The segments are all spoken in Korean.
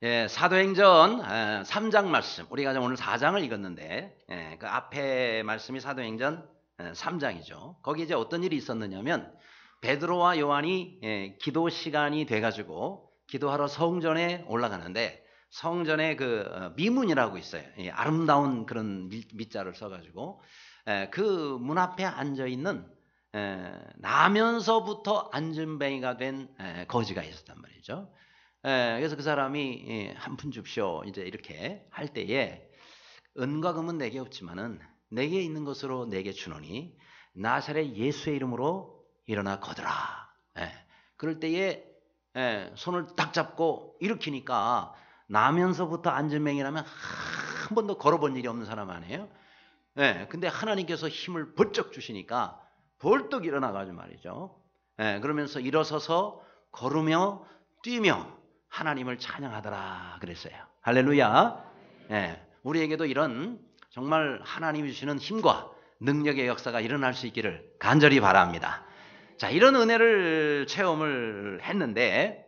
예, 사도행전 3장 말씀. 우리가 오늘 4장을 읽었는데 그 앞에 말씀이 사도행전 3장이죠. 거기 이제 어떤 일이 있었느냐면 베드로와 요한이 기도 시간이 돼가지고 기도하러 성전에 올라가는데 성전에 그 미문이라고 있어요. 아름다운 그런 밑자를 써가지고 그 문 앞에 앉아 있는 나면서부터 안진뱅이가 된 거지가 있었단 말이죠. 그래서 그 사람이 한 푼 줍쇼 이제 이렇게 할 때에 은과 금은 내게 없지만은 내게 있는 것으로 내게 주노니 나사렛 예수의 이름으로 일어나 걷으라. 그럴 때에 손을 딱 잡고 일으키니까 나면서부터 안진뱅이라면 한 번도 걸어본 일이 없는 사람 아니에요. 근데 하나님께서 힘을 번쩍 주시니까 벌떡 일어나가지고 말이죠. 그러면서 일어서서 걸으며 뛰며 하나님을 찬양하더라 그랬어요. 할렐루야. 우리에게도 이런 정말 하나님이 주시는 힘과 능력의 역사가 일어날 수 있기를 간절히 바랍니다. 자, 이런 은혜를 체험을 했는데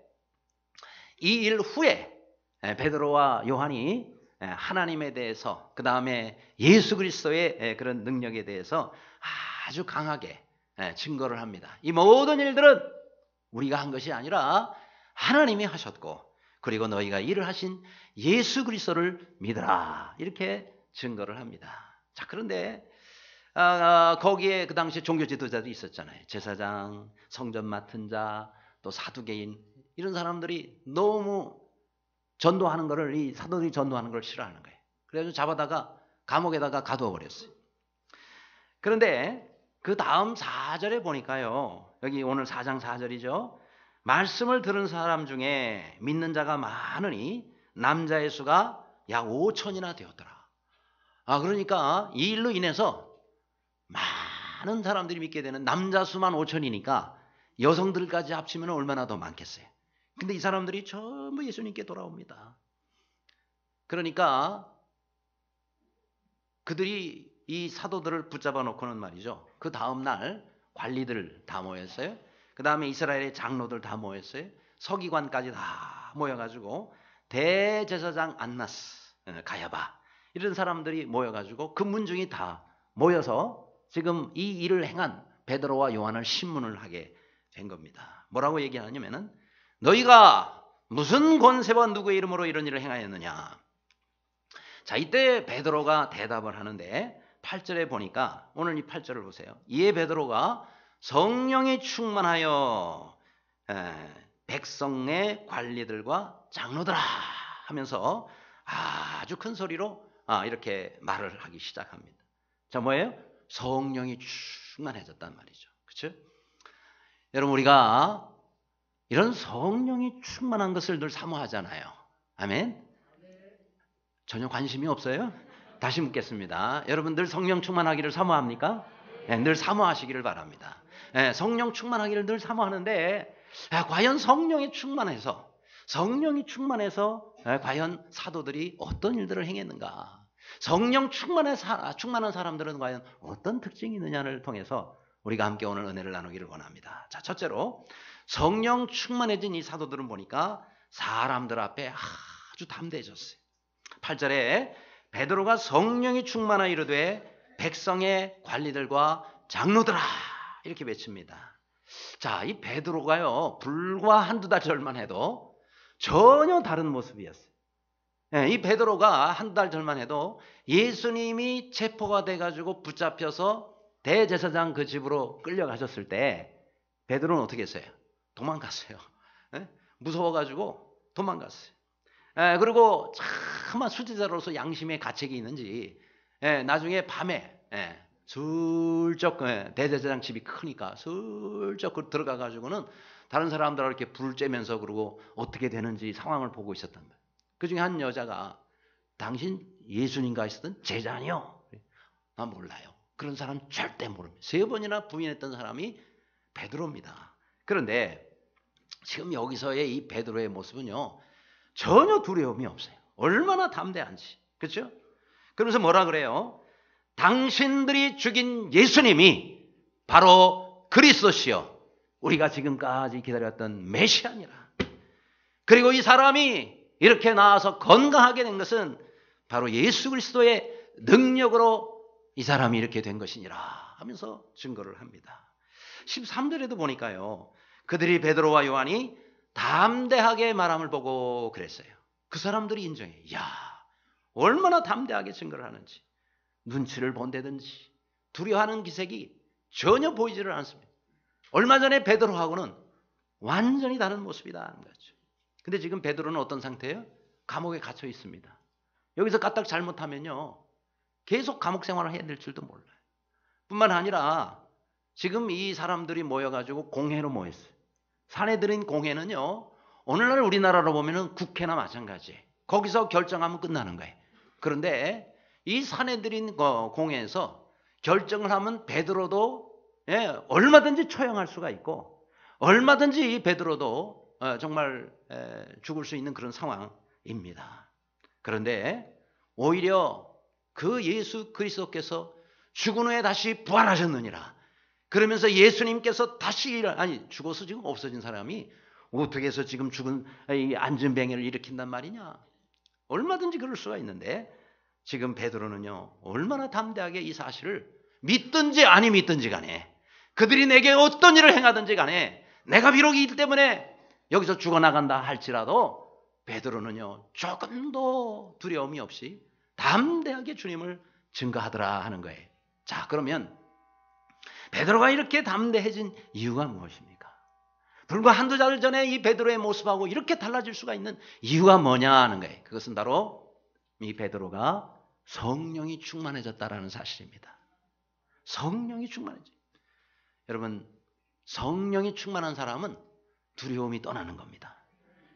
이 일 후에 베드로와 요한이 하나님에 대해서 그 다음에 예수 그리스도의 그런 능력에 대해서 아주 강하게 증거를 합니다. 이 모든 일들은 우리가 한 것이 아니라 하나님이 하셨고 그리고 너희가 일을 하신 예수 그리스도를 믿으라 이렇게 증거를 합니다. 자, 그런데 거기에 그 당시에 종교 지도자도 있었잖아요. 제사장, 성전 맡은 자, 또 사두개인 이런 사람들이 너무 전도하는 거를 이 사도들이 전도하는 걸 싫어하는 거예요. 그래서 잡아다가 감옥에다가 가두어 버렸어요. 그런데 그 다음 4절에 보니까요. 여기 오늘 4장 4절이죠. 말씀을 들은 사람 중에 믿는 자가 많으니 남자의 수가 약 5천이나 되었더라. 그러니까 이 일로 인해서 많은 사람들이 믿게 되는 남자 수만 5천이니까 여성들까지 합치면 얼마나 더 많겠어요. 근데 이 사람들이 전부 예수님께 돌아옵니다. 그러니까 그들이 이 사도들을 붙잡아 놓고는 말이죠. 그 다음날 관리들 다 모였어요. 그 다음에 이스라엘의 장로들 다 모였어요. 서기관까지 다 모여가지고 대제사장 안나스, 가야바 이런 사람들이 모여가지고 그 문중이 다 모여서 지금 이 일을 행한 베드로와 요한을 신문을 하게 된 겁니다. 뭐라고 얘기하냐면은 너희가 무슨 권세와 누구의 이름으로 이런 일을 행하였느냐. 자, 이때 베드로가 대답을 하는데 8절에 보니까 오늘 이 8절을 보세요. 이에 베드로가 성령이 충만하여 백성의 관리들과 장로들아 하면서 아주 큰 소리로 이렇게 말을 하기 시작합니다. 자, 뭐예요? 성령이 충만해졌단 말이죠. 그렇죠? 여러분, 우리가 이런 성령이 충만한 것을 늘 사모하잖아요. 아멘? 전혀 관심이 없어요? 다시 묻겠습니다. 여러분 늘 성령 충만하기를 사모합니까? 늘 사모하시기를 바랍니다. 성령 충만하기를 늘 사모하는데 과연 성령이 충만해서 과연 사도들이 어떤 일들을 행했는가? 성령 충만한 사람들은 과연 어떤 특징이 있느냐를 통해서 우리가 함께 오늘 은혜를 나누기를 원합니다. 자, 첫째로 성령 충만해진 이 사도들은 보니까 사람들 앞에 아주 담대해졌어요. 8절에 베드로가 성령이 충만하 이르되 백성의 관리들과 장로들아 이렇게 외칩니다. 자, 이 베드로가요 불과 한두 달 전만 해도 전혀 다른 모습이었어요. 이 베드로가 한두 달 전만 해도 예수님이 체포가 돼가지고 붙잡혀서 대제사장 그 집으로 끌려가셨을 때 베드로는 어떻게 했어요? 도망갔어요. 무서워가지고 도망갔어요. 그리고 참 수지자로서 양심의 가책이 있는지 나중에 밤에 슬쩍 대제사장 집이 크니까 슬쩍 들어가가지고는 다른 사람들하고 이렇게 불을 쬐면서 그러고 어떻게 되는지 상황을 보고 있었단 말이에요. 그중에 한 여자가 당신 예수님과 있었던 제자니요? 나 몰라요. 그런 사람 절대 모릅니다. 3번이나 부인했던 사람이 베드로입니다. 그런데 지금 여기서의 이 베드로의 모습은요 전혀 두려움이 없어요. 얼마나 담대한지. 그렇죠? 그러면서 뭐라 그래요? 당신들이 죽인 예수님이 바로 그리스도시요 우리가 지금까지 기다렸던 메시아니라. 그리고 이 사람이 이렇게 나와서 건강하게 된 것은 바로 예수 그리스도의 능력으로 이 사람이 이렇게 된 것이니라 하면서 증거를 합니다. 13절에도 보니까요. 그들이 베드로와 요한이 담대하게 말함을 보고 그랬어요. 그 사람들이 인정해. 이야, 얼마나 담대하게 증거를 하는지. 눈치를 본다든지 두려워하는 기색이 전혀 보이지를 않습니다. 얼마 전에 베드로하고는 완전히 다른 모습이다 하는 거죠. 근데 지금 베드로는 어떤 상태예요? 감옥에 갇혀 있습니다. 여기서 까딱 잘못하면요. 계속 감옥 생활을 해야 될 줄도 몰라요. 뿐만 아니라 지금 이 사람들이 모여가지고 공회로 모였어요. 사내들인 공회는요. 오늘날 우리나라로 보면은 국회나 마찬가지예요. 거기서 결정하면 끝나는 거예요. 그런데 이 사내들인 공회에서 결정을 하면 베드로도 얼마든지 처형할 수가 있고 얼마든지 이 베드로도 정말 죽을 수 있는 그런 상황입니다. 그런데 오히려 그 예수 그리스도께서 죽은 후에 다시 부활하셨느니라. 그러면서 예수님께서 다시 죽어서 지금 없어진 사람이 어떻게 해서 지금 죽은 이 안전병해를 일으킨단 말이냐. 얼마든지 그럴 수가 있는데 지금 베드로는요. 얼마나 담대하게 이 사실을 믿든지 아니 믿든지 간에 그들이 내게 어떤 일을 행하든지 간에 내가 비록 이 일 때문에 여기서 죽어나간다 할지라도 베드로는요. 조금도 두려움이 없이 담대하게 주님을 증거하더라 하는 거예요. 자, 그러면 베드로가 이렇게 담대해진 이유가 무엇입니까? 불과 한두 달 전에 이 베드로의 모습하고 이렇게 달라질 수가 있는 이유가 뭐냐 하는 거예요. 그것은 바로 이 베드로가 성령이 충만해졌다라는 사실입니다. 성령이 충만해져. 여러분, 성령이 충만한 사람은 두려움이 떠나는 겁니다.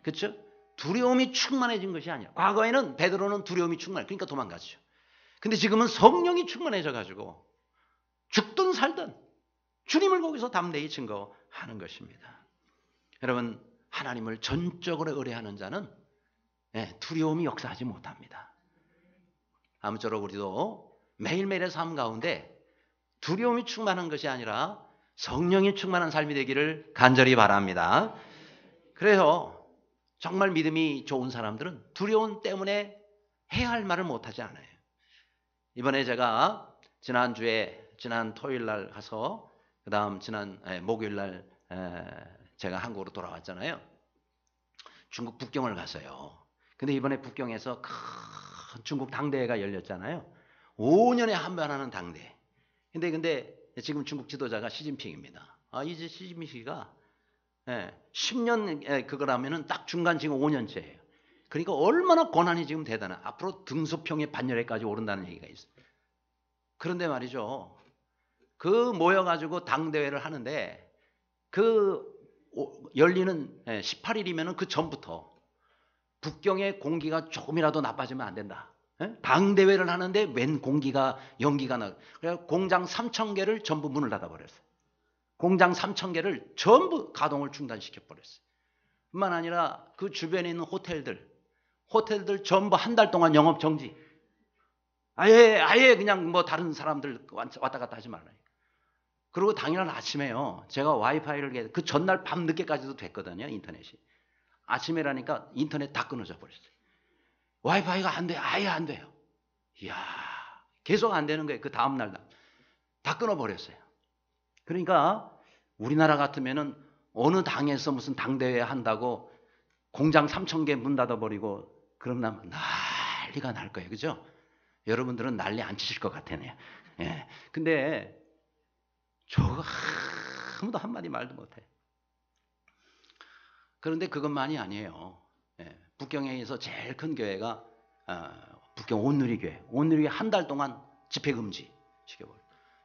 그렇죠? 두려움이 충만해진 것이 아니라 과거에는 베드로는 두려움이 충만해. 그러니까 도망갔죠. 근데 지금은 성령이 충만해져 가지고 죽든 살든 주님을 거기서 담대히 증거하는 것입니다. 여러분, 하나님을 전적으로 의뢰하는 자는 두려움이 역사하지 못합니다. 아무쪼록 우리도 매일매일의 삶 가운데 두려움이 충만한 것이 아니라 성령이 충만한 삶이 되기를 간절히 바랍니다. 그래서 정말 믿음이 좋은 사람들은 두려움 때문에 해야 할 말을 못하지 않아요. 이번에 제가 지난 토요일 날 가서 그 다음 지난 목요일 날 제가 한국으로 돌아왔잖아요. 중국 북경을 갔어요. 근데 이번에 북경에서 큰 중국 당대회가 열렸잖아요. 5년에 한 번 하는 당대. 근데 지금 중국 지도자가 시진핑입니다. 이 시진핑씨가 10년 그거라면은 딱 중간 지금 5년째예요. 그러니까 얼마나 고난이 지금 대단한. 앞으로 등소평의 반열에까지 오른다는 얘기가 있어요. 그런데 말이죠. 그 모여가지고 당대회를 하는데 그 열리는 18일이면은 그 전부터 북경의 공기가 조금이라도 나빠지면 안 된다. 당대회를 하는데 웬 연기가 나. 그래서 공장 3,000개를 전부 문을 닫아버렸어요. 공장 3,000개를 전부 가동을 중단시켜버렸어요. 뿐만 아니라 그 주변에 있는 호텔들 전부 한 달 동안 영업 정지. 아예 그냥 뭐 다른 사람들 왔다 갔다 하지 말라요. 그리고 당일날 아침에요. 제가 와이파이를 그 전날 밤 늦게까지도 됐거든요. 인터넷이. 아침에라니까 인터넷 다 끊어져 버렸어요. 와이파이가 안 돼. 아예 안 돼요. 이야, 계속 안 되는 거예요. 그 다음날 다 끊어버렸어요. 그러니까 우리나라 같으면은 어느 당에서 무슨 당대회 한다고 공장 3,000개 문 닫아버리고 그러면 난리가 날 거예요. 그죠? 여러분들은 난리 안 치실 것 같아요. 예. 근데 저거 아무도 한마디 말도 못해. 그런데 그것만이 아니에요. 북경에서 제일 큰 교회가 북경 온누리교회 한 달 동안 집회금지 시켜버려요.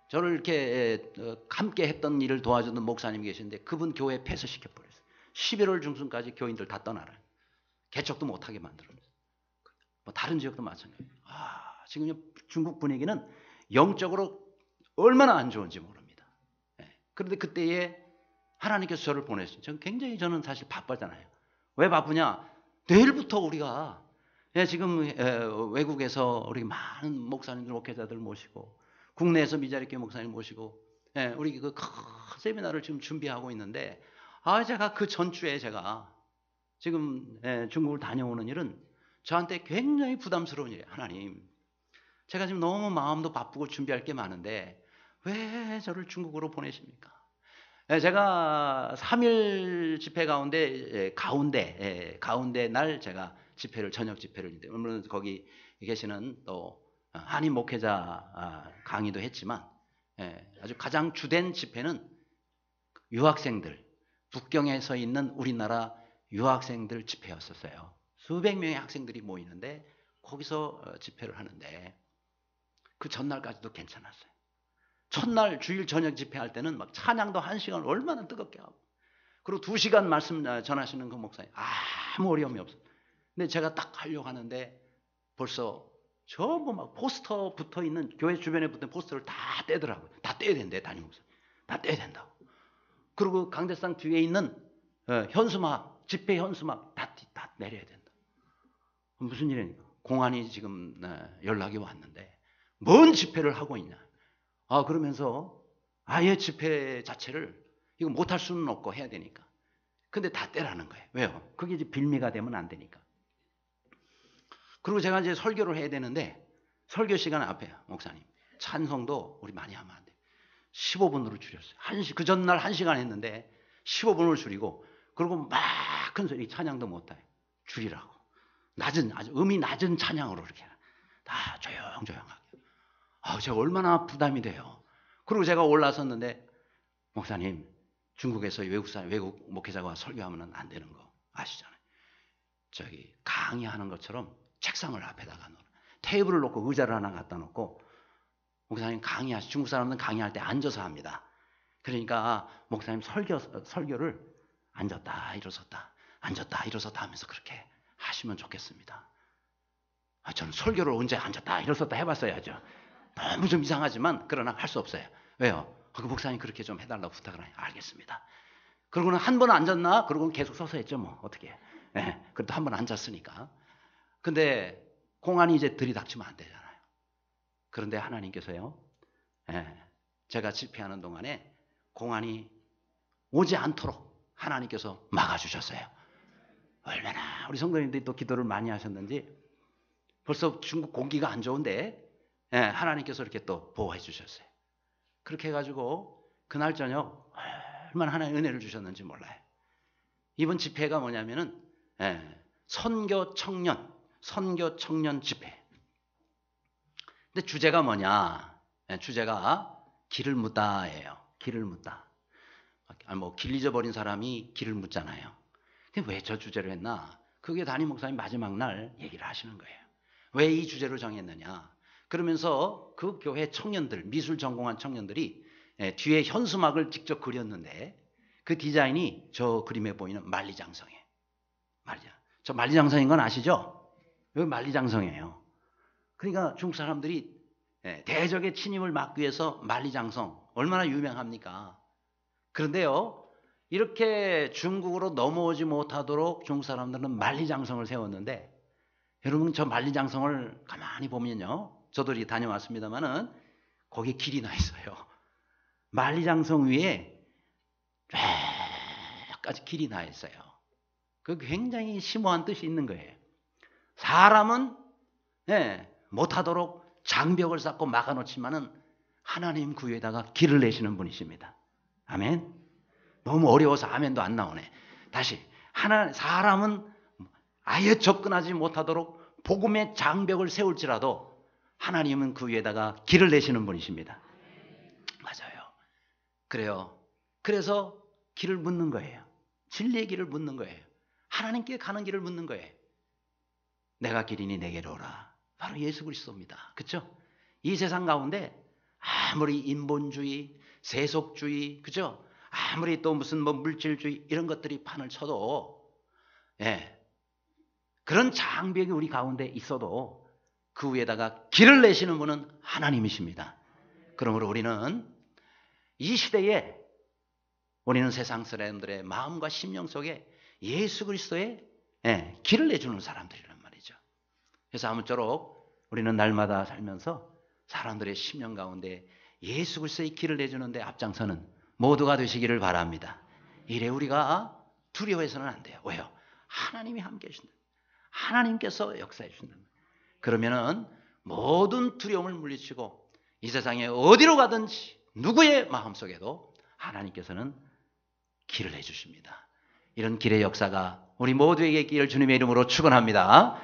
저를 이렇게 함께 했던 일을 도와주던 목사님이 계신데 그분 교회 폐쇄시켜버렸어요. 11월 중순까지 교인들 다 떠나라. 개척도 못하게 만들었어요. 뭐 다른 지역도 마찬가지예요. 지금 중국 분위기는 영적으로 얼마나 안 좋은지 모릅니다. 그런데 그때에 하나님께서 저를 보냈어요. 저는 사실 바빠잖아요. 왜 바쁘냐? 내일부터 우리가 지금 외국에서 우리 많은 목사님들, 목회자들 모시고 국내에서 미자리교회 목사님 모시고 우리 그 큰 세미나를 지금 준비하고 있는데 제가 그 전주에 제가 지금 중국을 다녀오는 일은 저한테 굉장히 부담스러운 일이에요. 하나님, 제가 지금 너무 마음도 바쁘고 준비할 게 많은데 왜 저를 중국으로 보내십니까? 제가 3일 집회 가운데 날 제가 저녁 집회를, 물론 거기 계시는 또 한인 목회자 강의도 했지만, 아주 가장 주된 집회는 유학생들, 북경에서 있는 우리나라 유학생들 집회였었어요. 수백 명의 학생들이 모이는데 거기서 집회를 하는데 그 전날까지도 괜찮았어요. 첫날 주일 저녁 집회할 때는 막 찬양도 1시간 얼마나 뜨겁게 하고, 그리고 2시간 말씀 전하시는 그 목사님 아무 어려움이 없어요. 근데 제가 딱 하려고 하는데 벌써 전부 막 포스터 붙어 있는, 교회 주변에 붙은 포스터를 다 떼더라고요. 다 떼야 된대, 담임 목사. 다 떼야 된다고. 그리고 강대상 뒤에 있는 현수막, 집회 현수막 다 내려야 된다. 무슨 일이니까? 공안이 지금 연락이 왔는데 뭔 집회를 하고 있냐? 그러면서 아예 집회 자체를 이거 못할 수는 없고 해야 되니까. 근데 다 떼라는 거예요. 왜요? 그게 이제 빌미가 되면 안 되니까. 그리고 제가 이제 설교를 해야 되는데 설교 시간 앞에 목사님 찬송도 우리 많이 하면 안 돼요. 15분으로 줄였어요. 그 전날 1시간 했는데 15분을 줄이고, 그리고 막 큰 소리 찬양도 못 해요. 줄이라고. 낮은, 아주 음이 낮은 찬양으로 이렇게 다 조용조용하게. 제가 얼마나 부담이 돼요. 그리고 제가 올라섰는데 목사님, 중국에서 외국 목회자가 설교하면 안 되는 거 아시잖아요. 저기 강의하는 것처럼 책상을 앞에다가 놓고 테이블을 놓고 의자를 하나 갖다 놓고, 목사님 중국 사람들은 강의할 때 앉아서 합니다. 그러니까 목사님 설교를 앉았다 일어섰다 앉았다 일어섰다 하면서 그렇게 하시면 좋겠습니다. 저는 설교를 언제 앉았다 일어섰다 해봤어야죠. 너무 좀 이상하지만 그러나 할 수 없어요. 왜요? 그 목사님 그렇게 좀 해달라고 부탁을 해요. 알겠습니다. 그러고는 한 번 앉았나? 그러고는 계속 서서 했죠 뭐. 어떻게. 그래도 한 번 앉았으니까. 근데 공안이 이제 들이닥치면 안 되잖아요. 그런데 하나님께서요, 제가 집회하는 동안에 공안이 오지 않도록 하나님께서 막아주셨어요. 얼마나 우리 성도님들이 또 기도를 많이 하셨는지 벌써 중국 공기가 안 좋은데 하나님께서 이렇게 또 보호해 주셨어요. 그렇게 해가지고 그날 저녁 얼마나 하나님 은혜를 주셨는지 몰라요. 이번 집회가 뭐냐면은 선교 청년 집회. 근데 주제가 뭐냐? 주제가 길을 묻다예요. 길을 묻다. 길 잊어버린 사람이 길을 묻잖아요. 근데 왜 저 주제를 했나? 그게 담임 목사님 마지막 날 얘기를 하시는 거예요. 왜 이 주제를 정했느냐? 그러면서 그 교회 청년들, 미술 전공한 청년들이 뒤에 현수막을 직접 그렸는데 그 디자인이 저 그림에 보이는 만리장성이에요. 저 만리장성인 건 아시죠? 여기 만리장성이에요. 그러니까 중국 사람들이 대적의 침입을 막기 위해서 만리장성 얼마나 유명합니까? 그런데요, 이렇게 중국으로 넘어오지 못하도록 중국 사람들은 만리장성을 세웠는데, 여러분 저 만리장성을 가만히 보면요, 저도 다녀왔습니다만은 거기에 길이 나 있어요. 만리장성 위에 쫙까지 길이 나 있어요. 그 굉장히 심오한 뜻이 있는 거예요. 사람은 못하도록 장벽을 쌓고 막아놓지만은 하나님 그 위에다가 길을 내시는 분이십니다. 아멘. 너무 어려워서 아멘도 안 나오네. 다시, 사람은 아예 접근하지 못하도록 복음의 장벽을 세울지라도 하나님은 그 위에다가 길을 내시는 분이십니다. 맞아요. 그래요. 그래서 길을 묻는 거예요. 진리의 길을 묻는 거예요. 하나님께 가는 길을 묻는 거예요. 내가 길이니 내게로 오라. 바로 예수 그리스도입니다. 그렇죠? 이 세상 가운데 아무리 인본주의, 세속주의, 그죠? 아무리 또 무슨 물질주의 이런 것들이 판을 쳐도, 그런 장벽이 우리 가운데 있어도 그 위에다가 길을 내시는 분은 하나님이십니다. 그러므로 우리는 이 시대에 우리는 세상 사람들의 마음과 심령 속에 예수 그리스도의 길을 내주는 사람들이란 말이죠. 그래서 아무쪼록 우리는 날마다 살면서 사람들의 심령 가운데 예수 그리스도의 길을 내주는데 앞장서는 모두가 되시기를 바랍니다. 이래 우리가 두려워해서는 안 돼요. 왜요? 하나님이 함께 하신다. 하나님께서 역사해 주신다. 그러면은 모든 두려움을 물리치고 이 세상에 어디로 가든지 누구의 마음속에도 하나님께서는 길을 해주십니다. 이런 길의 역사가 우리 모두에게 있기를 주님의 이름으로 축원합니다.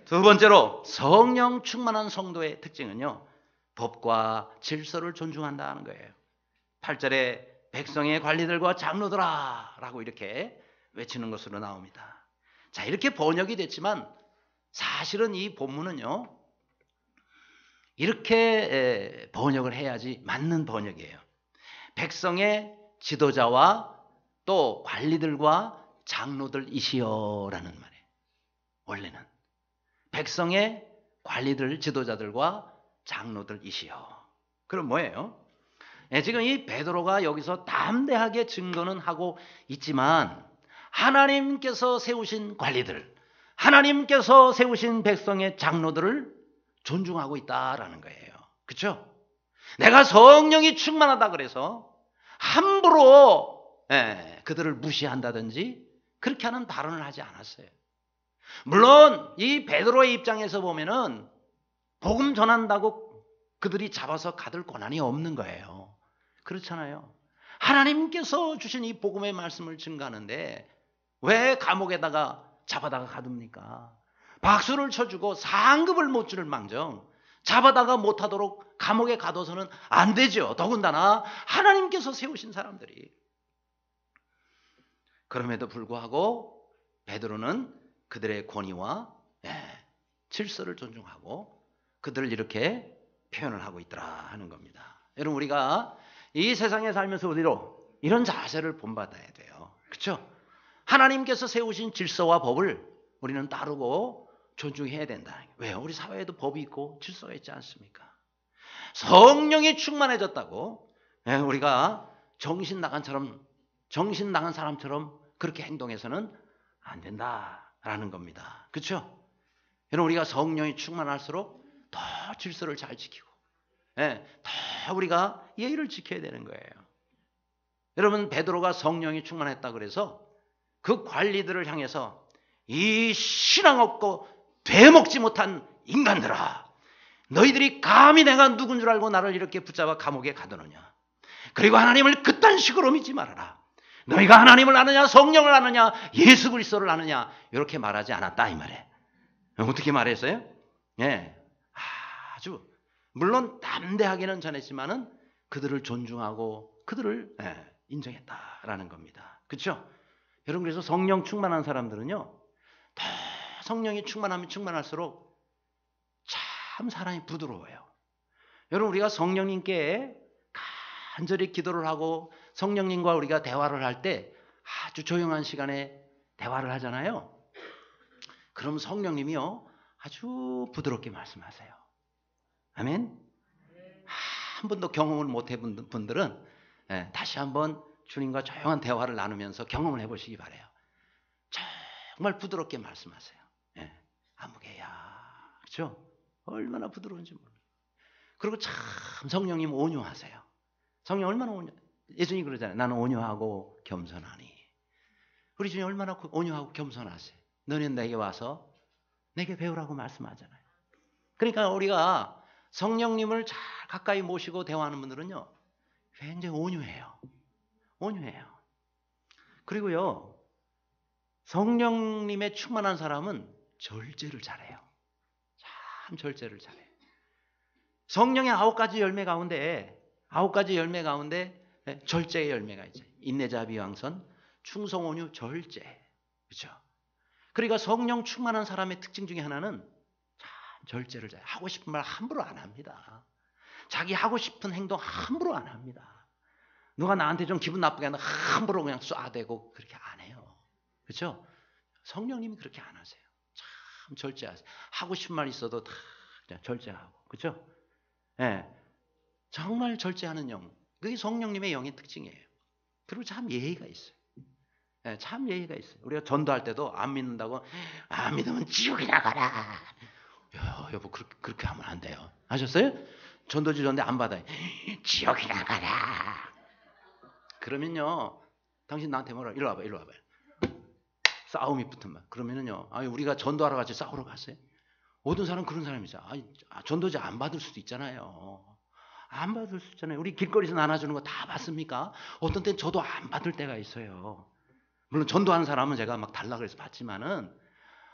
두 번째로 성령 충만한 성도의 특징은요, 법과 질서를 존중한다는 거예요. 8절에 백성의 관리들과 장로들아 라고 이렇게 외치는 것으로 나옵니다. 자, 이렇게 번역이 됐지만 사실은 이 본문은요, 이렇게 번역을 해야지 맞는 번역이에요. 백성의 지도자와 또 관리들과 장로들이시여라는 말이에요. 원래는 백성의 관리들, 지도자들과 장로들이시여. 그럼 뭐예요? 지금 이 베드로가 여기서 담대하게 증거는 하고 있지만 하나님께서 세우신 관리들, 하나님께서 세우신 백성의 장로들을 존중하고 있다라는 거예요. 그렇죠? 내가 성령이 충만하다 그래서 함부로 그들을 무시한다든지 그렇게 하는 발언을 하지 않았어요. 물론 이 베드로의 입장에서 보면은 복음 전한다고 그들이 잡아서 가둘 권한이 없는 거예요. 그렇잖아요. 하나님께서 주신 이 복음의 말씀을 증거하는데 왜 감옥에다가 잡아다가 가둡니까? 박수를 쳐주고 상급을 못 주는 망정 잡아다가 못하도록 감옥에 가둬서는 안 되죠. 더군다나 하나님께서 세우신 사람들이. 그럼에도 불구하고 베드로는 그들의 권위와 질서를 존중하고 그들을 이렇게 표현을 하고 있더라 하는 겁니다. 여러분, 우리가 이 세상에 살면서 우리로 이런 자세를 본받아야 돼요. 그렇죠? 하나님께서 세우신 질서와 법을 우리는 따르고 존중해야 된다. 왜요? 우리 사회에도 법이 있고 질서가 있지 않습니까? 성령이 충만해졌다고 우리가 정신 나간 사람처럼 그렇게 행동해서는 안 된다라는 겁니다. 그렇죠? 여러분, 우리가 성령이 충만할수록 더 질서를 잘 지키고 더 우리가 예의를 지켜야 되는 거예요. 여러분, 베드로가 성령이 충만했다 그래서 그 관리들을 향해서 이 신앙 없고 되먹지 못한 인간들아, 너희들이 감히 내가 누군 줄 알고 나를 이렇게 붙잡아 감옥에 가두느냐. 그리고 하나님을 그딴 식으로 믿지 말아라. 너희가 하나님을 아느냐, 성령을 아느냐, 예수 그리스도를 아느냐, 이렇게 말하지 않았다 이 말이에요. 어떻게 말했어요? 아주 물론 담대하게는 전했지만은 그들을 존중하고 그들을 인정했다라는 겁니다. 그렇죠? 여러분, 그래서 성령 충만한 사람들은요, 더 성령이 충만하면 충만할수록 참 사람이 부드러워요. 여러분, 우리가 성령님께 간절히 기도를 하고 성령님과 우리가 대화를 할 때 아주 조용한 시간에 대화를 하잖아요. 그럼 성령님이요, 아주 부드럽게 말씀하세요. 아멘. 한 번도 경험을 못 해본 분들은 다시 한번 주님과 조용한 대화를 나누면서 경험을 해보시기 바라요. 정말 부드럽게 말씀하세요. 아무개야. 그렇죠? 얼마나 부드러운지 몰라요. 그리고 참 성령님 온유하세요. 성령 얼마나 온유. 예수님이 그러잖아요. 나는 온유하고 겸손하니. 우리 주님 얼마나 온유하고 겸손하세요. 너는 내게 와서 내게 배우라고 말씀하잖아요. 그러니까 우리가 성령님을 잘 가까이 모시고 대화하는 분들은요, 굉장히 온유해요. 온유해요. 그리고요, 성령님의 충만한 사람은 절제를 잘해요. 참 절제를 잘해요. 성령의 9가지 열매 가운데 절제의 열매가 있죠. 인내, 자비, 양선, 충성, 온유, 절제. 그렇죠? 그러니까 성령 충만한 사람의 특징 중에 하나는 참 절제를 잘해요. 하고 싶은 말 함부로 안 합니다. 자기 하고 싶은 행동 함부로 안 합니다. 누가 나한테 좀 기분 나쁘게 하면 함부로 그냥 쏴대고 그렇게 안 해요. 그렇죠? 성령님이 그렇게 안 하세요. 참 절제하세요. 하고 싶은 말 있어도 다 그냥 절제하고. 그렇죠? 정말 절제하는 영. 그게 성령님의 영의 특징이에요. 그리고 참 예의가 있어요. 참 예의가 있어요. 우리가 전도할 때도 안 믿는다고, 안 믿으면 지옥이나 가라. 여보, 그렇게 하면 안 돼요. 아셨어요? 전도 주는데 안 받아요. 지옥이나 가라. 그러면요, 당신 나한테 뭐라, 일로 와봐요. 싸움이 붙으면. 그러면은요, 우리가 전도하러 같이 싸우러 갔어요. 어떤 사람은 그런 사람이죠. 전도지 안 받을 수도 있잖아요. 안 받을 수 있잖아요. 우리 길거리에서 나눠주는 거 다 받습니까? 어떤 때는 저도 안 받을 때가 있어요. 물론 전도하는 사람은 제가 막 달라 그래서 받지만은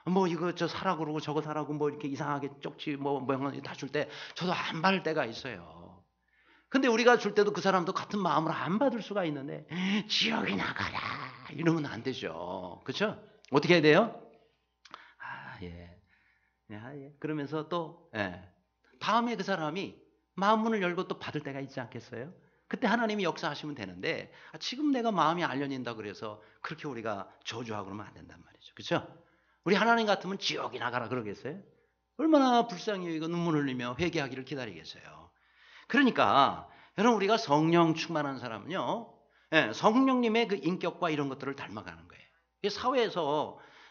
뭐 이거 저 사라고 그러고 저거 사라고 뭐 이렇게 이상하게 쪽지 뭐 모양 다 줄 때 저도 안 받을 때가 있어요. 근데 우리가 줄 때도 그 사람도 같은 마음으로 안 받을 수가 있는데 지옥이나 가라 이러면 안 되죠. 그렇죠? 어떻게 해야 돼요? 예. 예. 그러면서 또 다음에 그 사람이 마음 문을 열고 또 받을 때가 있지 않겠어요? 그때 하나님이 역사하시면 되는데 지금 내가 마음이 안 열린다 그래서 그렇게 우리가 저주하고 그러면 안 된단 말이죠. 그렇죠? 우리 하나님 같으면 지옥이나 가라 그러겠어요? 얼마나 불쌍히 이거 눈물 흘리며 회개하기를 기다리겠어요. 그러니까 여러분 우리가 성령 충만한 사람은요, 성령님의 그 인격과 이런 것들을 닮아가는 거예요.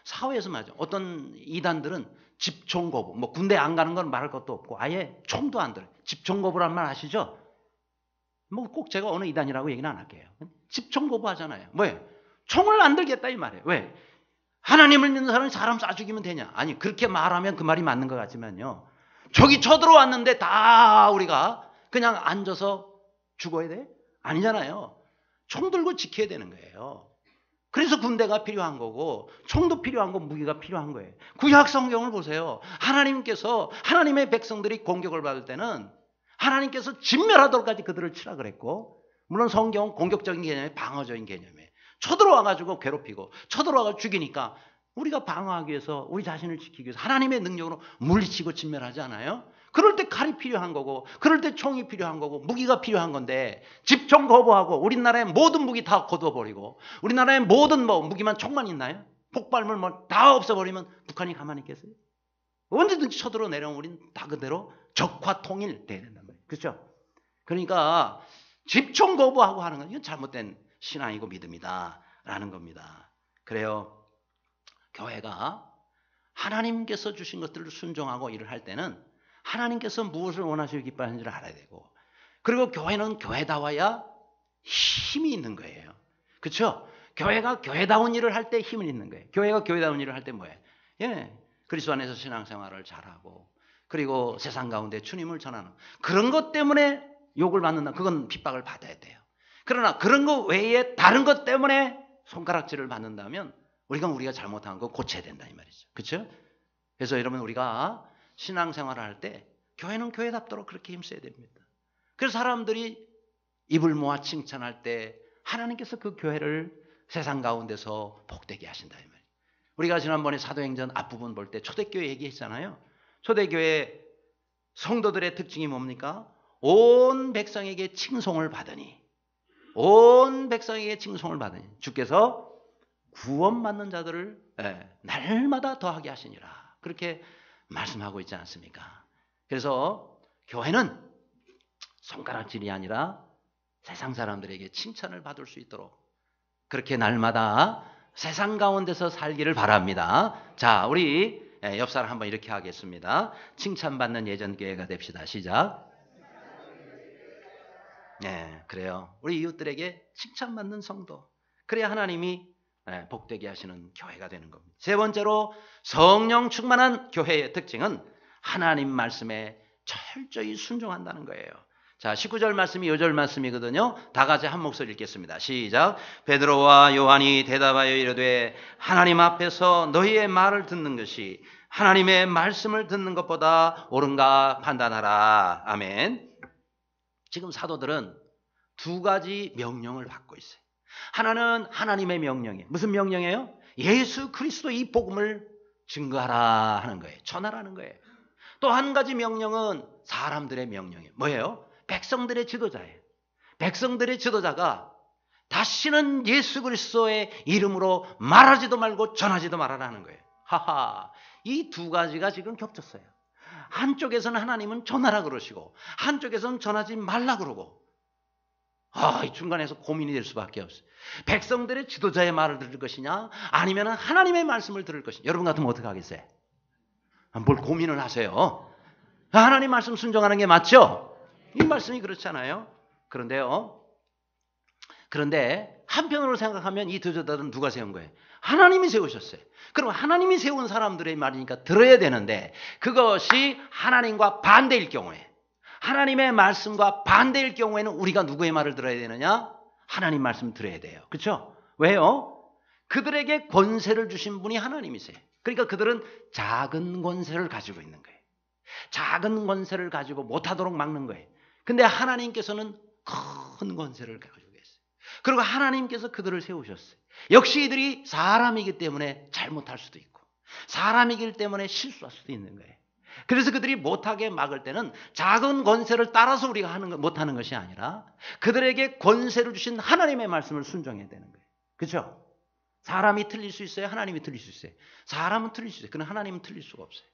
사회에서 맞아. 어떤 이단들은 집총 거부, 뭐 군대 안 가는 건 말할 것도 없고 아예 총도 안 들어요. 집총 거부란 말 아시죠? 뭐 꼭 제가 어느 이단이라고 얘기는 안 할게요. 집총 거부하잖아요. 뭐예요? 총을 안 들겠다 이 말이에요. 왜? 하나님을 믿는 사람이 사람 쏴 죽이면 되냐? 아니 그렇게 말하면 그 말이 맞는 것 같지만요. 저기 쳐들어왔는데 다 우리가 그냥 앉아서 죽어야 돼? 아니잖아요. 총 들고 지켜야 되는 거예요. 그래서 군대가 필요한 거고 총도 필요한 거 무기가 필요한 거예요. 구약 성경을 보세요. 하나님께서 하나님의 백성들이 공격을 받을 때는 하나님께서 진멸하도록까지 그들을 치라 그랬고 물론 성경은 공격적인 개념이 방어적인 개념이에요. 쳐들어와가지고 괴롭히고 쳐들어와가지고 죽이니까 우리가 방어하기 위해서 우리 자신을 지키기 위해서 하나님의 능력으로 물리치고 진멸하지 않아요? 그럴 때 칼이 필요한 거고 그럴 때 총이 필요한 거고 무기가 필요한 건데 집총 거부하고 우리나라의 모든 무기 다 거둬버리고 우리나라의 모든 무기만 총만 있나요? 폭발물 다 없애버리면 북한이 가만히 있겠어요? 언제든지 쳐들어 내려오면 우린 다 그대로 적화 통일 돼야 된단 말이에요. 그렇죠? 그러니까 집총 거부하고 하는 건 이건 잘못된 신앙이고 믿음이다 라는 겁니다. 그래요. 교회가 하나님께서 주신 것들을 순종하고 일을 할 때는 하나님께서 무엇을 원하시고 기뻐하는지를 알아야 되고 그리고 교회는 교회다워야 힘이 있는 거예요. 그렇죠? 교회가 교회다운 일을 할 때 힘을 있는 거예요. 교회가 교회다운 일을 할 때 뭐예요? 그리스도 안에서 신앙생활을 잘하고 그리고 세상 가운데 주님을 전하는 그런 것 때문에 욕을 받는다. 그건 핍박을 받아야 돼요. 그러나 그런 것 외에 다른 것 때문에 손가락질을 받는다면 우리가 잘못한 거 고쳐야 된다 이 말이죠. 그렇죠? 그래서 여러분 우리가 신앙생활을 할 때 교회는 교회답도록 그렇게 힘써야 됩니다. 그래서 사람들이 입을 모아 칭찬할 때 하나님께서 그 교회를 세상 가운데서 복되게 하신다 이 말이에요. 우리가 지난번에 사도행전 앞부분 볼 때 초대교회 얘기했잖아요. 초대교회 성도들의 특징이 뭡니까? 온 백성에게 칭송을 받으니 주께서 구원받는 자들을 날마다 더하게 하시니라. 그렇게 말씀하고 있지 않습니까? 그래서 교회는 손가락질이 아니라 세상 사람들에게 칭찬을 받을 수 있도록 그렇게 날마다 세상 가운데서 살기를 바랍니다. 자, 우리 옆 사람 한번 이렇게 하겠습니다. 칭찬받는 예전교회가 됩시다. 시작. 그래요. 우리 이웃들에게 칭찬받는 성도. 그래야 하나님이 복되게 하시는 교회가 되는 겁니다. 세 번째로 성령 충만한 교회의 특징은 하나님 말씀에 철저히 순종한다는 거예요. 자, 19절 말씀이 2절 말씀이거든요. 다 같이 한 목소리 읽겠습니다. 시작. 베드로와 요한이 대답하여 이르되 하나님 앞에서 너희의 말을 듣는 것이 하나님의 말씀을 듣는 것보다 옳은가 판단하라. 아멘. 지금 사도들은 두 가지 명령을 받고 있어요. 하나는 하나님의 명령이에요. 무슨 명령이에요? 예수 그리스도 이 복음을 증거하라 하는 거예요. 전하라는 거예요. 또 한 가지 명령은 사람들의 명령이에요. 뭐예요? 백성들의 지도자예요. 백성들의 지도자가 다시는 예수 그리스도의 이름으로 말하지도 말고 전하지도 말아라는 거예요. 하하, 이 두 가지가 지금 겹쳤어요. 한쪽에서는 하나님은 전하라 그러시고 한쪽에서는 전하지 말라 그러고 이 중간에서 고민이 될 수밖에 없어요. 백성들의 지도자의 말을 들을 것이냐 아니면 하나님의 말씀을 들을 것이냐. 여러분 같으면 어떻게 하겠어요? 뭘 고민을 하세요. 하나님 말씀 순종하는 게 맞죠? 이 말씀이 그렇잖아요. 그런데요, 그런데 한편으로 생각하면 이 저자들은 누가 세운 거예요? 하나님이 세우셨어요. 그럼 하나님이 세운 사람들의 말이니까 들어야 되는데 그것이 하나님과 반대일 경우에, 하나님의 말씀과 반대일 경우에는 우리가 누구의 말을 들어야 되느냐? 하나님 말씀 들어야 돼요. 그렇죠? 왜요? 그들에게 권세를 주신 분이 하나님이세요. 그러니까 그들은 작은 권세를 가지고 있는 거예요. 작은 권세를 가지고 못하도록 막는 거예요. 근데 하나님께서는 큰 권세를 가지고 계세요. 그리고 하나님께서 그들을 세우셨어요. 역시 이들이 사람이기 때문에 잘못할 수도 있고 사람이기 때문에 실수할 수도 있는 거예요. 그래서 그들이 못하게 막을 때는 작은 권세를 따라서 우리가 못하는 것이 아니라 그들에게 권세를 주신 하나님의 말씀을 순종해야 되는 거예요. 그렇죠? 사람이 틀릴 수 있어요? 하나님이 틀릴 수 있어요? 사람은 틀릴 수 있어요. 그러나 하나님은 틀릴 수가 없어요.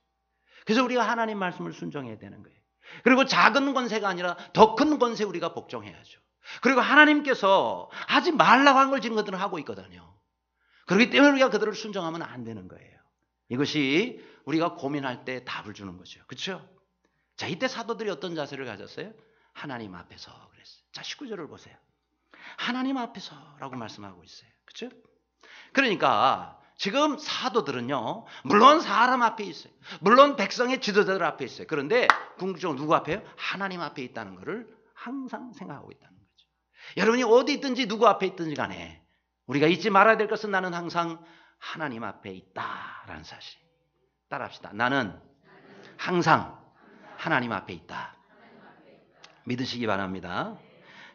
그래서 우리가 하나님 말씀을 순종해야 되는 거예요. 그리고 작은 권세가 아니라 더 큰 권세 우리가 복종해야죠. 그리고 하나님께서 하지 말라고 한 걸 지금 그들은 하고 있거든요. 그렇기 때문에 우리가 그들을 순종하면 안 되는 거예요. 이것이 우리가 고민할 때 답을 주는 거죠. 그렇죠? 자, 이때 사도들이 어떤 자세를 가졌어요? 하나님 앞에서 그랬어요. 자, 19절을 보세요. 하나님 앞에서라고 말씀하고 있어요. 그렇죠? 그러니까 지금 사도들은요, 물론 사람 앞에 있어요. 물론 백성의 지도자들 앞에 있어요. 그런데 궁극적으로 누구 앞에요? 하나님 앞에 있다는 것을 항상 생각하고 있다는 거죠. 여러분이 어디 있든지 누구 앞에 있든지 간에 우리가 잊지 말아야 될 것은 나는 항상 하나님 앞에 있다라는 사실. 따라합시다. 나는 항상 하나님 앞에 있다. 믿으시기 바랍니다.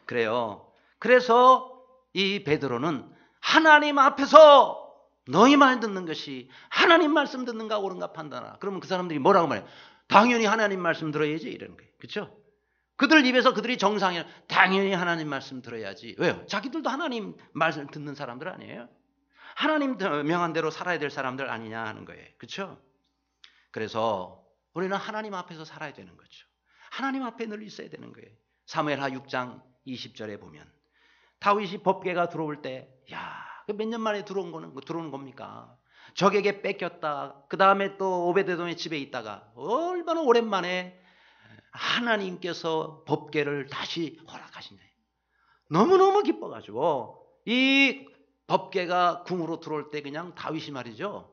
그래요. 그래서 이 베드로는 하나님 앞에서 너희 말 듣는 것이 하나님 말씀 듣는가 옳은가 판단하라. 그러면 그 사람들이 뭐라고 말해요? 당연히 하나님 말씀 들어야지 이러는 거예요. 그렇죠? 그들 입에서 그들이 정상이야. 당연히 하나님 말씀 들어야지. 왜요? 자기들도 하나님 말씀 듣는 사람들 아니에요? 하나님 명한 대로 살아야 될 사람들 아니냐 하는 거예요. 그렇죠? 그래서 우리는 하나님 앞에서 살아야 되는 거죠. 하나님 앞에 늘 있어야 되는 거예요. 사무엘하 6장 20절에 보면 다윗이 법궤가 들어올 때, 몇 년 만에 들어오는 겁니까? 적에게 뺏겼다. 그 다음에 또 오베데돔의 집에 있다가 얼마나 오랜만에 하나님께서 법궤를 다시 허락하시냐. 너무너무 기뻐가지고 이 법궤가 궁으로 들어올 때 그냥 다윗이 말이죠.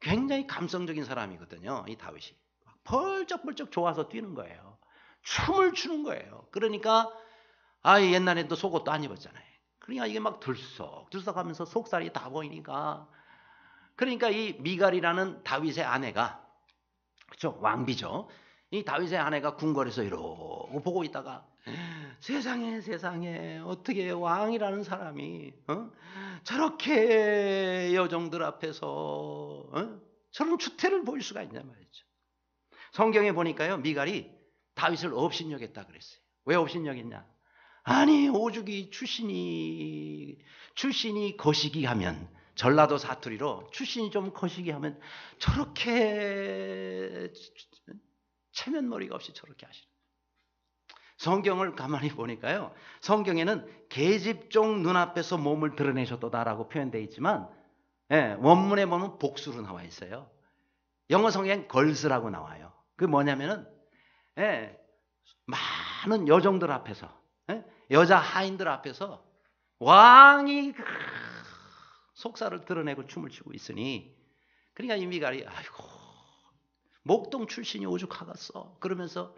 굉장히 감성적인 사람이거든요. 이 다윗이. 펄쩍펄쩍 좋아서 뛰는 거예요. 춤을 추는 거예요. 그러니까 옛날엔 또 속옷도 안 입었잖아요. 그러니까 이게 막 들썩들썩하면서 속살이 다 보이니까. 그러니까 이 미갈이라는 다윗의 아내가, 그렇죠? 왕비죠. 이 다윗의 아내가 궁궐에서 이러고 보고 있다가 세상에 어떻게 왕이라는 사람이 저렇게 여종들 앞에서 저런 추태를 보일 수가 있냐 말이죠. 성경에 보니까요, 미갈이 다윗을 업신여겼다 그랬어요. 왜 업신여겼냐? 아니, 오죽이 출신이 거시기 하면, 전라도 사투리로 출신이 좀 거시기 하면 저렇게 체면머리가 없이 저렇게 하시는. 성경을 가만히 보니까요, 성경에는 계집종 눈앞에서 몸을 드러내셨도다라고 표현되어 있지만 원문에 보면 복수로 나와 있어요. 영어 성경엔 걸스라고 나와요. 그게 뭐냐면은 많은 여종들 앞에서, 여자 하인들 앞에서 왕이 속살을 드러내고 춤을 추고 있으니, 그러니까 이 미갈이 아이고 목동 출신이 오죽하겠어 그러면서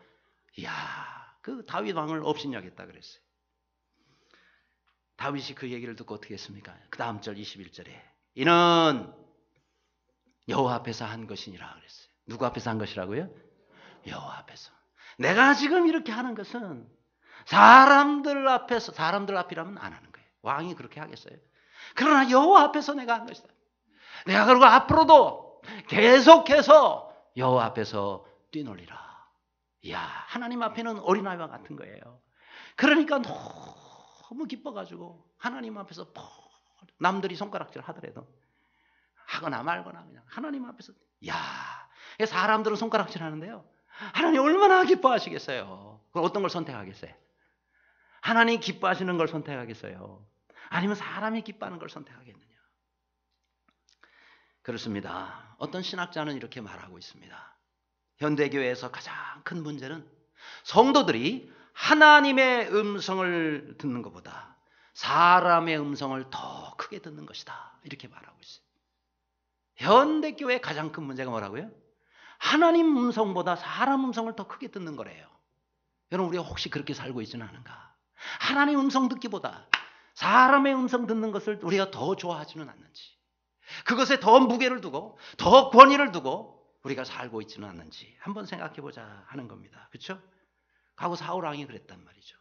그 다윗 왕을 업신여겼다 그랬어요. 다윗이 그 얘기를 듣고 어떻게 했습니까? 그 다음 절 21절에 이는 여호와 앞에서 한 것이니라 그랬어요. 누구 앞에서 한 것이라고요? 여호와 앞에서. 내가 지금 이렇게 하는 것은 사람들 앞이라면 안 하는 거예요. 왕이 그렇게 하겠어요? 그러나 여호와 앞에서 내가 한 것이다. 내가 그리고 앞으로도 계속해서 여호와 앞에서 뛰놀리라. 하나님 앞에는 어린아이와 같은 거예요. 그러니까 너무 기뻐가지고 하나님 앞에서 남들이 손가락질 하더라도 하거나 말거나 그냥 하나님 앞에서 사람들은 손가락질 하는데요, 하나님 얼마나 기뻐하시겠어요? 그럼 어떤 걸 선택하겠어요? 하나님 기뻐하시는 걸 선택하겠어요? 아니면 사람이 기뻐하는 걸 선택하겠느냐? 그렇습니다. 어떤 신학자는 이렇게 말하고 있습니다. 현대교회에서 가장 큰 문제는 성도들이 하나님의 음성을 듣는 것보다 사람의 음성을 더 크게 듣는 것이다. 이렇게 말하고 있어요. 현대교회의 가장 큰 문제가 뭐라고요? 하나님 음성보다 사람 음성을 더 크게 듣는 거래요. 여러분, 우리가 혹시 그렇게 살고 있지는 않은가? 하나님 음성 듣기보다 사람의 음성 듣는 것을 우리가 더 좋아하지는 않는지, 그것에 더 무게를 두고 더 권위를 두고 우리가 살고 있지는 않는지 한번 생각해 보자 하는 겁니다. 그렇죠? 과거 사울 왕이 그랬단 말이죠.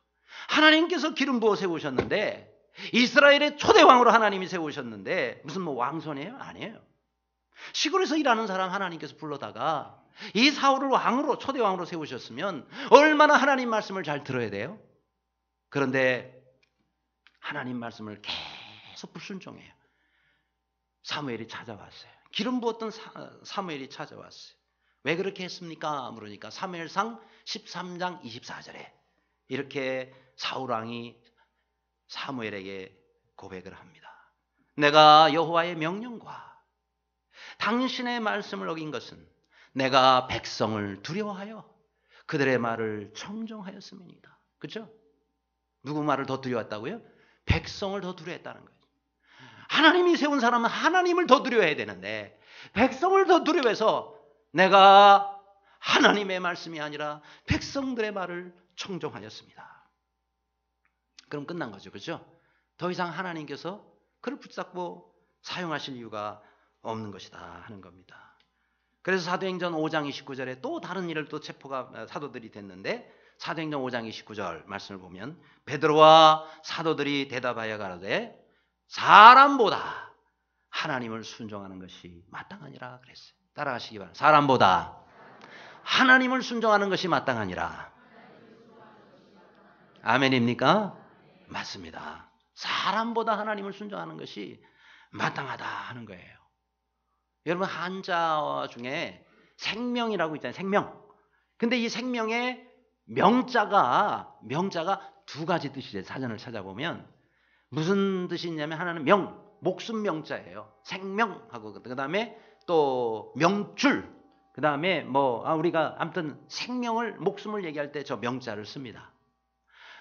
하나님께서 기름 부어 세우셨는데, 이스라엘의 초대 왕으로 하나님이 세우셨는데 무슨 뭐 왕손이에요? 아니에요. 시골에서 일하는 사람 하나님께서 불러다가 이 사울을 왕으로, 초대 왕으로 세우셨으면 얼마나 하나님 말씀을 잘 들어야 돼요? 그런데 하나님 말씀을 계속 불순종해요. 사무엘이 찾아왔어요. 기름 부었던 사무엘이 찾아왔어요. 왜 그렇게 했습니까? 물으니까 사무엘상 13장 24절에 이렇게 사울왕이 사무엘에게 고백을 합니다. 내가 여호와의 명령과 당신의 말씀을 어긴 것은 내가 백성을 두려워하여 그들의 말을 청종하였음이니이다. 그렇죠? 누구 말을 더 두려웠다고요? 백성을 더 두려워했다는 거예요. 하나님이 세운 사람은 하나님을 더 두려워해야 되는데 백성을 더 두려워해서 내가 하나님의 말씀이 아니라 백성들의 말을 청종하였습니다. 그럼 끝난 거죠. 그렇죠? 더 이상 하나님께서 그를 붙잡고 사용하실 이유가 없는 것이다 하는 겁니다. 그래서 사도행전 5장 29절에 또 다른 일을 또 체포가 사도들이 됐는데, 사도행전 5장 29절 말씀을 보면 베드로와 사도들이 대답하여 가로되 사람보다 하나님을 순종하는 것이 마땅하니라 그랬어요. 따라가시기 바랍니다. 사람보다 하나님을 순종하는 것이 마땅하니라. 아멘입니까? 맞습니다. 사람보다 하나님을 순종하는 것이 마땅하다 하는 거예요. 여러분, 한자 중에 생명이라고 있잖아요. 생명. 근데 이 생명의 명자가 두 가지 뜻이래요. 사전을 찾아보면 무슨 뜻이 있냐면 하나는 명, 목숨 명자예요. 생명하고 그 다음에 또 명줄, 그 다음에 우리가 아무튼 생명을, 목숨을 얘기할 때 저 명자를 씁니다.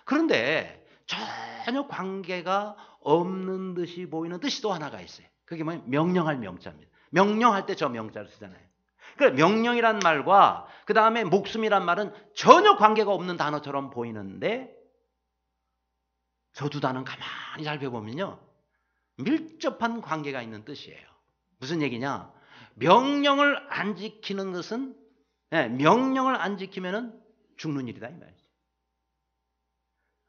그런데 전혀 관계가 없는 듯이 보이는 뜻이 또 하나가 있어요. 그게 뭐냐면 명령할 명자입니다. 명령할 때 저 명자를 쓰잖아요. 그러니까 명령이란 말과 그 다음에 목숨이란 말은 전혀 관계가 없는 단어처럼 보이는데 저 두 단어는 가만히 살펴보면요, 밀접한 관계가 있는 뜻이에요. 무슨 얘기냐? 명령을 안 지키는 것은, 명령을 안 지키면은 죽는 일이다 이 말이죠.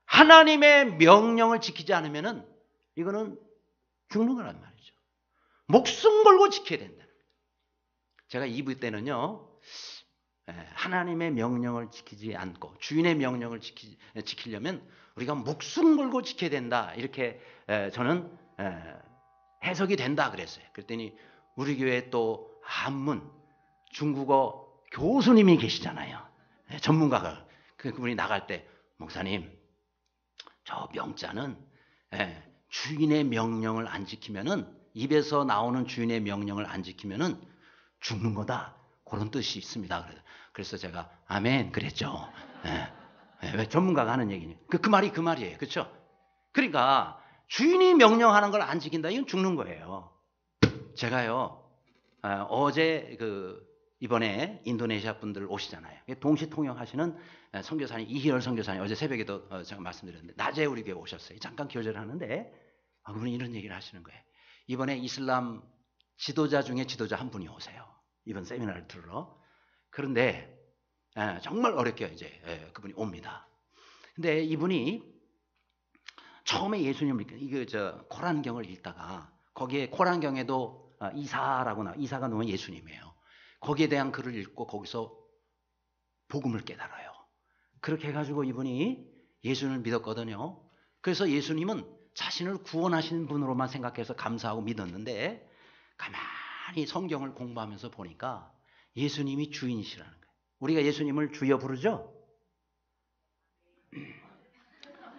하나님의 명령을 지키지 않으면은 이거는 죽는 거란 말이죠. 목숨 걸고 지켜야 된다. 제가 2부 때는요, 하나님의 명령을 지키지 않고 주인의 명령을 지키려면 우리가 목숨 걸고 지켜야 된다, 이렇게 저는 해석이 된다 그랬어요. 그랬더니 우리 교회에 또 한문 중국어 교수님이 계시잖아요. 전문가가. 그분이 나갈 때 목사님, 저 명자는 주인의 명령을 안 지키면은, 입에서 나오는 주인의 명령을 안 지키면은 죽는 거다, 그런 뜻이 있습니다. 그래서 제가 아멘 그랬죠. 왜 전문가가 하는 얘기니? 그 말이 그 말이에요. 그렇죠? 그러니까 주인이 명령하는 걸 안 지킨다, 이건 죽는 거예요. 제가요, 어제 이번에 인도네시아 분들 오시잖아요. 동시 통역하시는 선교사님 이희열 선교사님, 어제 새벽에도 제가 말씀드렸는데 낮에 우리 교회 오셨어요. 잠깐 교제를 하는데 그분이 이런 얘기를 하시는 거예요. 이번에 이슬람 지도자 중에 지도자 한 분이 오세요. 이번 세미나를 들으러. 그런데 정말 어렵게 이제 그분이 옵니다. 근데 이분이 처음에 예수님을 코란경을 읽다가 거기에 코란경에도 이사라고 나와. 이사가 누구면 예수님이에요. 거기에 대한 글을 읽고 거기서 복음을 깨달아요. 그렇게 해가지고 이분이 예수님을 믿었거든요. 그래서 예수님은 자신을 구원하신 분으로만 생각해서 감사하고 믿었는데 가만히 성경을 공부하면서 보니까 예수님이 주인이시라는 거예요. 우리가 예수님을 주여 부르죠?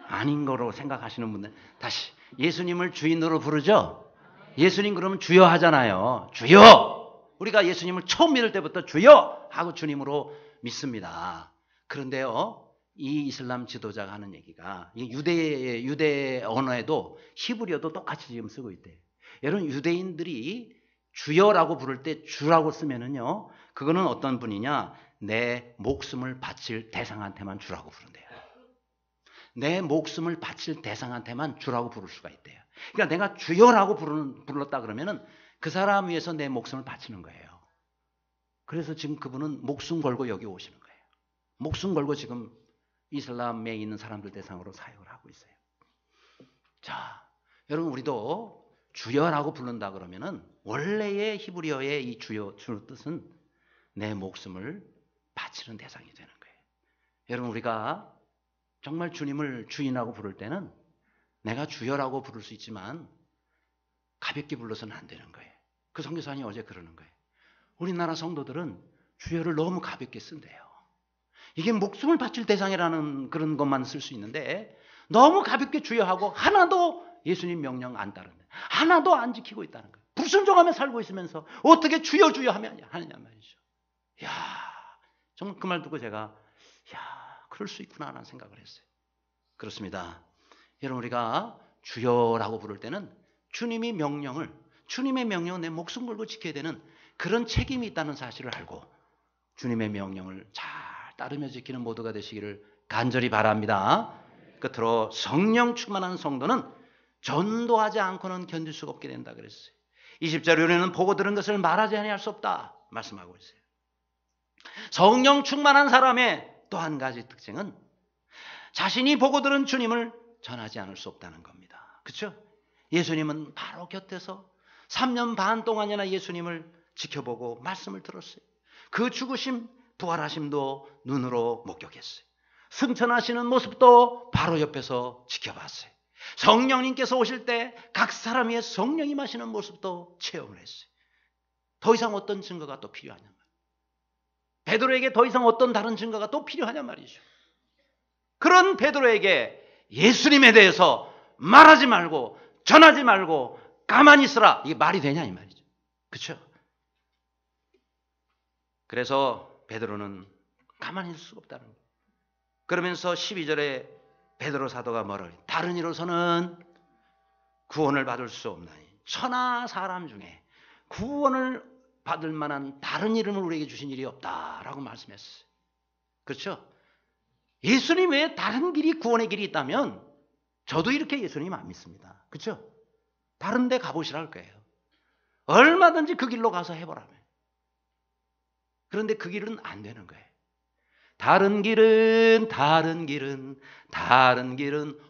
아닌 거로 생각하시는 분들, 다시 예수님을 주인으로 부르죠? 예수님 그러면 주여 하잖아요. 주여! 우리가 예수님을 처음 믿을 때부터 주여! 하고 주님으로 믿습니다. 그런데요, 이 이슬람 지도자가 하는 얘기가 유대 언어에도 히브리어도 똑같이 지금 쓰고 있대요. 여러분 유대인들이 주여라고 부를 때 주라고 쓰면은요, 그거는 어떤 분이냐, 내 목숨을 바칠 대상한테만 주라고 부른대요. 내 목숨을 바칠 대상한테만 주라고 부를 수가 있대요. 그러니까 내가 주여라고 불렀다 그러면은 그 사람 위해서 내 목숨을 바치는 거예요. 그래서 지금 그분은 목숨 걸고 여기 오시는 거예요. 목숨 걸고 지금 이슬람에 있는 사람들 대상으로 사역을 하고 있어요. 자, 여러분 우리도 주여라고 부른다 그러면은 원래의 히브리어의 이 주여 뜻은 내 목숨을 바치는 대상이 되는 거예요. 여러분 우리가 정말 주님을 주인하고 부를 때는 내가 주여라고 부를 수 있지만 가볍게 불러서는 안 되는 거예요. 그 선교사님이 어제 그러는 거예요. 우리나라 성도들은 주여를 너무 가볍게 쓴대요. 이게 목숨을 바칠 대상이라는 그런 것만 쓸 수 있는데 너무 가볍게 주여하고 하나도 예수님 명령 안 따르는, 하나도 안 지키고 있다는 거예요. 불순종하며 살고 있으면서 어떻게 주여 주여 하느냐 말이죠. 야, 정말 그 말 듣고 제가 그럴 수 있구나 하는 생각을 했어요. 그렇습니다. 여러분 우리가 주여라고 부를 때는 주님의 명령은 내 목숨 걸고 지켜야 되는 그런 책임이 있다는 사실을 알고 주님의 명령을 잘 따르며 지키는 모두가 되시기를 간절히 바랍니다. 끝으로 성령 충만한 성도는 전도하지 않고는 견딜 수가 없게 된다 그랬어요. 20절 우리는 보고 들은 것을 말하지 아니할 수 없다 말씀하고 있어요. 성령 충만한 사람의 또 한 가지 특징은 자신이 보고 들은 주님을 전하지 않을 수 없다는 겁니다. 그렇죠? 예수님은 바로 곁에서 3년 반 동안이나 예수님을 지켜보고 말씀을 들었어요. 그 죽으심, 부활하심도 눈으로 목격했어요. 승천하시는 모습도 바로 옆에서 지켜봤어요. 성령님께서 오실 때 각 사람 위에 성령이 임하시는 모습도 체험을 했어요. 더 이상 어떤 증거가 또 필요하냐 말이에요. 베드로에게 더 이상 어떤 다른 증거가 또 필요하냐 말이죠. 그런 베드로에게 예수님에 대해서 말하지 말고 전하지 말고 가만히 있으라, 이게 말이 되냐 이 말이죠. 그렇죠? 그래서 베드로는 가만히 있을 수가 없다는 거예요. 그러면서 12절에 베드로 사도가 뭐라고 해요? 다른 이로서는 구원을 받을 수 없나니 천하 사람 중에 구원을 받을 만한 다른 이름을 우리에게 주신 일이 없다라고 말씀했어요. 그렇죠? 예수님 외에 다른 길이, 구원의 길이 있다면 저도 이렇게 예수님 안 믿습니다. 그렇죠? 다른 데 가보시라 할 거예요. 얼마든지 그 길로 가서 해보라며. 그런데 그 길은 안 되는 거예요. 다른 길은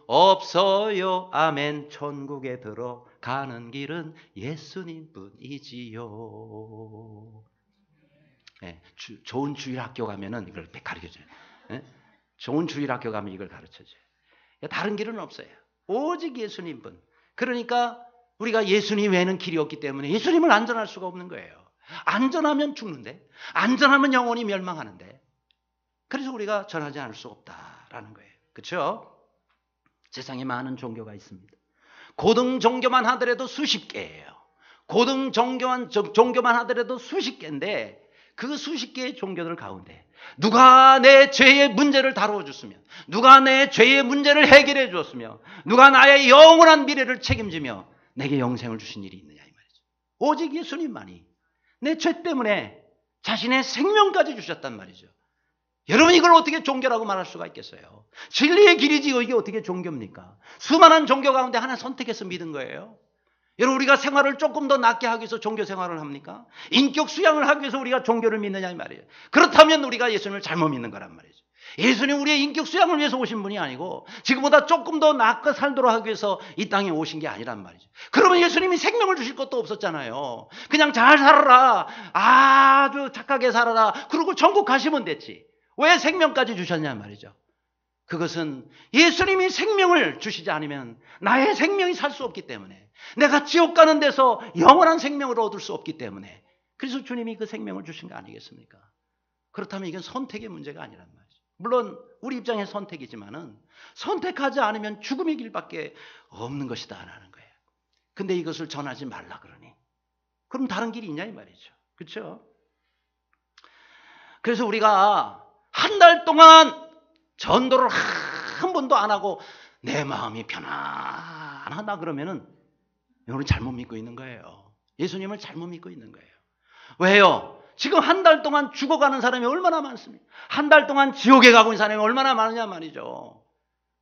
없어요. 아멘. 천국에 들어가는 길은 예수님뿐이지요. 네, 좋은 주일학교 가면은 이걸 가르쳐줘요. 네? 좋은 주일학교 가면 이걸 가르쳐줘요. 다른 길은 없어요. 오직 예수님뿐. 그러니까 우리가 예수님 외에는 길이 없기 때문에 예수님을 안전할 수가 없는 거예요. 안전하면 죽는데, 안전하면 영원히 멸망하는데, 그래서 우리가 전하지 않을 수 없다라는 거예요. 그렇죠? 세상에 많은 종교가 있습니다. 고등 종교만 하더라도 수십 개예요. 고등 종교만 하더라도 수십 개인데 그 수십 개의 종교들 가운데 누가 내 죄의 문제를 다루어 줬으며, 누가 내 죄의 문제를 해결해 주었으며, 누가 나의 영원한 미래를 책임지며 내게 영생을 주신 일이 있느냐 이 말이죠. 오직 예수님만이 내 죄 때문에 자신의 생명까지 주셨단 말이죠. 여러분 이걸 어떻게 종교라고 말할 수가 있겠어요? 진리의 길이지 이게 어떻게 종교입니까? 수많은 종교 가운데 하나 선택해서 믿은 거예요. 여러분 우리가 생활을 조금 더 낫게 하기 위해서 종교 생활을 합니까? 인격 수양을 하기 위해서 우리가 종교를 믿느냐 이 말이에요. 그렇다면 우리가 예수님을 잘못 믿는 거란 말이죠. 예수님 우리의 인격 수양을 위해서 오신 분이 아니고 지금보다 조금 더 낫게 살도록 하기 위해서 이 땅에 오신 게 아니란 말이죠. 그러면 예수님이 생명을 주실 것도 없었잖아요. 그냥 잘 살아라, 아주 착하게 살아라, 그리고 천국 가시면 됐지. 왜 생명까지 주셨냐 말이죠. 그것은 예수님이 생명을 주시지 않으면 나의 생명이 살 수 없기 때문에, 내가 지옥 가는 데서 영원한 생명을 얻을 수 없기 때문에, 그래서 주님이 그 생명을 주신 거 아니겠습니까? 그렇다면 이건 선택의 문제가 아니란 말이죠. 물론 우리 입장에 선택이지만은 선택하지 않으면 죽음의 길밖에 없는 것이다 라는 거예요. 근데 이것을 전하지 말라 그러니 그럼 다른 길이 있냐 이 말이죠. 그렇죠? 그래서 우리가 한 달 동안 전도를 한 번도 안 하고 내 마음이 편안하다 그러면은 여러분 잘못 믿고 있는 거예요. 예수님을 잘못 믿고 있는 거예요. 왜요? 지금 한 달 동안 죽어가는 사람이 얼마나 많습니까? 한 달 동안 지옥에 가고 있는 사람이 얼마나 많으냐 말이죠.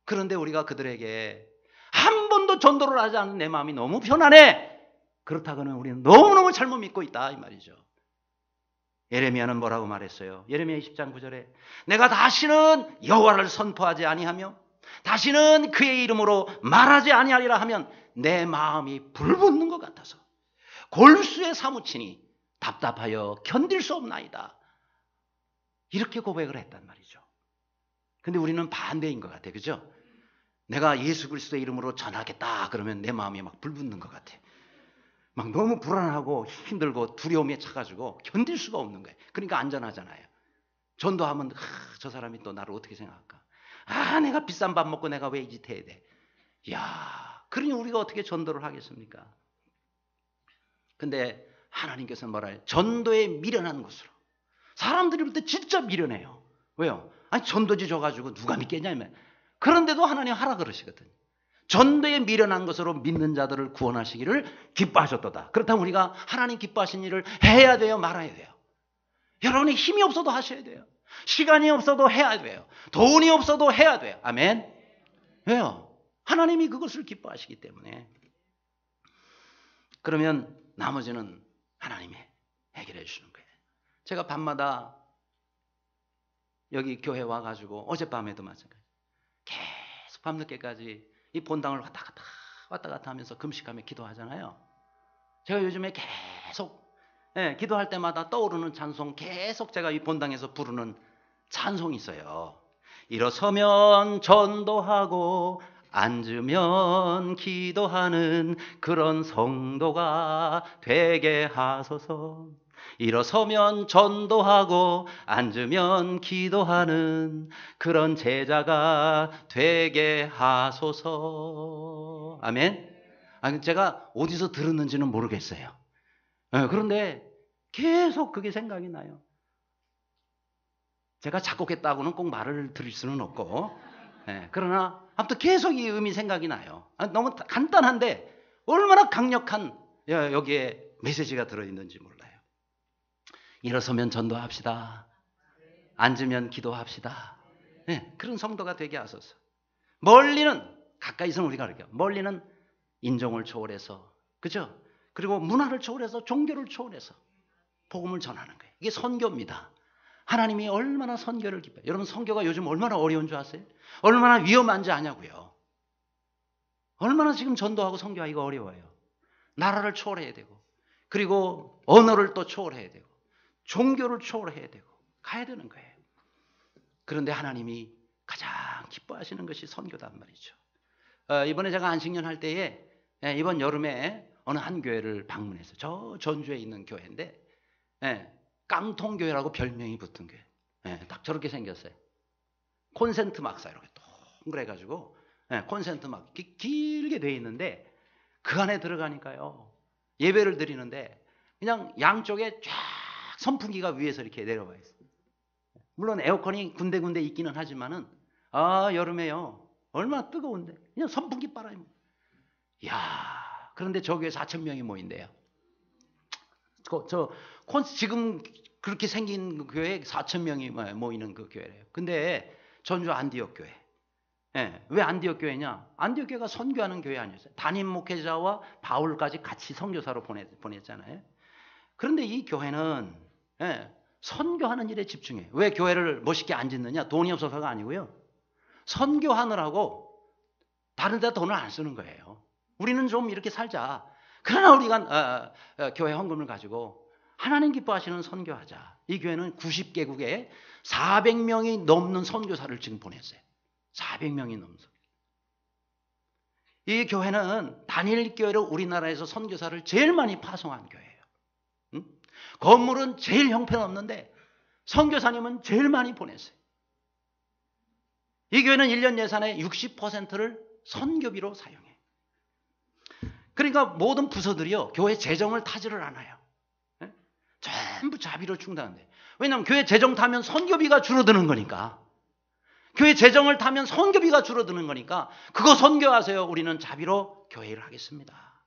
그런데 우리가 그들에게 한 번도 전도를 하지 않는 내 마음이 너무 편안해. 그렇다고는 우리는 너무너무 잘못 믿고 있다 이 말이죠. 예레미야는 뭐라고 말했어요? 예레미야 20장 9절에 내가 다시는 여호와를 선포하지 아니하며 다시는 그의 이름으로 말하지 아니하리라 하면 내 마음이 불붙는 것 같아서 골수에 사무치니 답답하여 견딜 수 없나이다. 이렇게 고백을 했단 말이죠. 근데 우리는 반대인 것 같아요. 그죠? 내가 예수 그리스도의 이름으로 전하겠다 그러면 내 마음이 막 불붙는 것 같아. 막 너무 불안하고 힘들고 두려움에 차가지고 견딜 수가 없는 거예요. 그러니까 안전하잖아요. 전도하면 저 사람이 또 나를 어떻게 생각할까? 내가 비싼 밥 먹고 내가 왜 이 짓 해야 돼? 야, 그러니 우리가 어떻게 전도를 하겠습니까? 근데 하나님께서는 뭐라 해요? 전도에 미련한 것으로. 사람들이 볼 때 진짜 미련해요. 왜요? 아니 전도지 줘가지고 누가 믿겠냐면. 그런데도 하나님 하라 그러시거든요. 전도에 미련한 것으로 믿는 자들을 구원하시기를 기뻐하셨도다. 그렇다면 우리가 하나님 기뻐하신 일을 해야 돼요? 말아야 돼요? 여러분이 힘이 없어도 하셔야 돼요. 시간이 없어도 해야 돼요. 돈이 없어도 해야 돼요. 아멘? 왜요? 하나님이 그것을 기뻐하시기 때문에. 그러면 나머지는 하나님이 해결해 주시는 거예요. 제가 밤마다 여기 교회 와가지고 어젯밤에도 마찬가지 계속 밤늦게까지 이 본당을 왔다 갔다 하면서 금식하며 기도하잖아요. 제가 요즘에 계속 기도할 때마다 떠오르는 찬송, 계속 제가 이 본당에서 부르는 찬송이 있어요. 일어서면 전도하고 앉으면 기도하는 그런 성도가 되게 하소서. 일어서면 전도하고 앉으면 기도하는 그런 제자가 되게 하소서. 아멘. 제가 어디서 들었는지는 모르겠어요. 그런데 계속 그게 생각이 나요. 제가 작곡했다고는 꼭 말을 드릴 수는 없고, 그러나 아무튼 계속 이 음이 생각이 나요. 너무 간단한데 얼마나 강력한 여기에 메시지가 들어있는지 몰라요. 일어서면 전도합시다. 앉으면 기도합시다. 그런 성도가 되게 하소서. 멀리는, 가까이서는 우리가 그렇게, 멀리는 인종을 초월해서, 그죠? 그리고 문화를 초월해서, 종교를 초월해서 복음을 전하는 거예요. 이게 선교입니다. 하나님이 얼마나 선교를 기뻐해요. 여러분 선교가 요즘 얼마나 어려운 줄 아세요? 얼마나 위험한지 아냐고요. 얼마나 지금 전도하고 선교하기가 어려워요. 나라를 초월해야 되고, 그리고 언어를 또 초월해야 되고, 종교를 초월해야 되고 가야 되는 거예요. 그런데 하나님이 가장 기뻐하시는 것이 선교단 말이죠. 이번에 제가 안식년 할 때에 이번 여름에 어느 한 교회를 방문했어요. 저 전주에 있는 교회인데 깡통교회라고 별명이 붙은 교회. 딱 저렇게 생겼어요. 콘센트 막사 이렇게 동그래가지고 콘센트 막 길게 돼 있는데 그 안에 들어가니까요. 예배를 드리는데 그냥 양쪽에 쫙 선풍기가 위에서 이렇게 내려와 있어요. 물론 에어컨이 군데군데 있기는 하지만은 여름에요. 얼마나 뜨거운데 그냥 선풍기 빨아요. 이야, 그런데 저 교회 4,000명이 모인대요. 지금 그렇게 생긴 그 교회에 4,000명이 모이는 그 교회래요. 근데 전주 안디옥 교회. 왜 안디옥 교회냐? 안디옥 교회가 선교하는 교회 아니었어요. 담임 목회자와 바울까지 같이 선교사로 보냈잖아요. 그런데 이 교회는 선교하는 일에 집중해요. 왜 교회를 멋있게 안 짓느냐? 돈이 없어서가 아니고요. 선교하느라고 다른 데 돈을 안 쓰는 거예요. 우리는 좀 이렇게 살자. 그러나 우리가 교회 헌금을 가지고 하나님 기뻐하시는 선교하자. 이 교회는 90개국에 400명이 넘는 선교사를 지금 보냈어요. 400명이 넘는. 이 교회는 단일교회로 우리나라에서 선교사를 제일 많이 파송한 교회예요. 건물은 제일 형편없는데 선교사님은 제일 많이 보냈어요. 이 교회는 1년 예산의 60%를 선교비로 사용해요. 그러니까 모든 부서들이요 교회 재정을 타지를 않아요. 전부 자비로 충당한대. 왜냐하면 교회 재정 타면 선교비가 줄어드는 거니까. 교회 재정을 타면 선교비가 줄어드는 거니까 그거 선교하세요. 우리는 자비로 교회를 하겠습니다.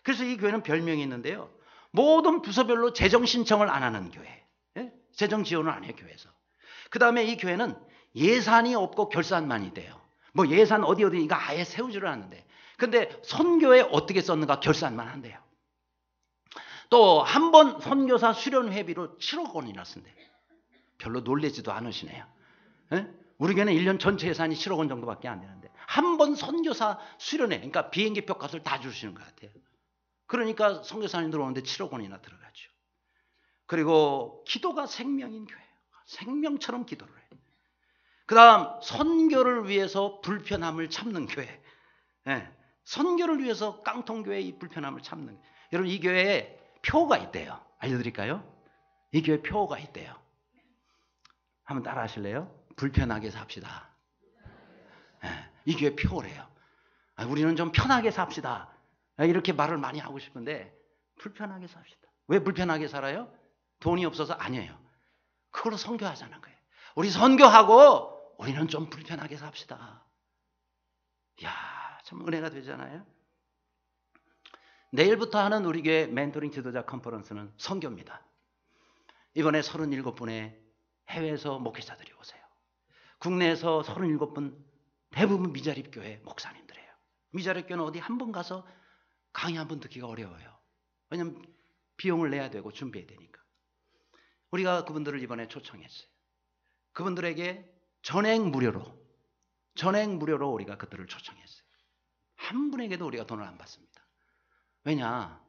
그래서 이 교회는 별명이 있는데요. 모든 부서별로 재정 신청을 안 하는 교회. 예? 재정 지원을 안 해요, 교회에서. 그 다음에 이 교회는 예산이 없고 결산만이 돼요. 뭐 예산 어디 이거 아예 세우지를 않는데. 근데 선교에 어떻게 썼는가 결산만 한대요. 또 한 번 선교사 수련 회비로 7억 원이나 쓴대요. 별로 놀라지도 않으시네요. 예? 우리 교회는 1년 전체 예산이 7억 원 정도밖에 안 되는데 한 번 선교사 수련회, 그러니까 비행기표 값을 다 주시는 것 같아요. 그러니까 선교사님 들어오는데 7억 원이나 들어가죠. 그리고 기도가 생명인 교회예요. 생명처럼 기도를 해요. 그 다음 선교를 위해서 불편함을 참는 교회. 예. 선교를 위해서 깡통교회의 이 불편함을 참는. 여러분 이 교회에 표가 있대요. 알려드릴까요? 이 교회 표가 있대요. 한번 따라 하실래요? 불편하게 삽시다. 예. 이 교회 표래요. 우리는 좀 편하게 삽시다. 이렇게 말을 많이 하고 싶은데 불편하게 삽시다. 왜 불편하게 살아요? 돈이 없어서 아니에요. 그걸로 선교하자는 거예요. 우리 선교하고 우리는 좀 불편하게 삽시다. 이야, 참 은혜가 되잖아요. 내일부터 하는 우리 교회 멘토링 지도자 컨퍼런스는 선교입니다. 이번에 37분의 해외에서 목회자들이 오세요. 국내에서 37분 대부분 미자립교회 목사님들이에요. 미자립교회는 어디 한 번 가서 강의 한 번 듣기가 어려워요. 왜냐하면 비용을 내야 되고 준비해야 되니까. 우리가 그분들을 이번에 초청했어요. 그분들에게 전액 무료로 우리가 그들을 초청했어요. 한 분에게도 우리가 돈을 안 받습니다. 왜냐?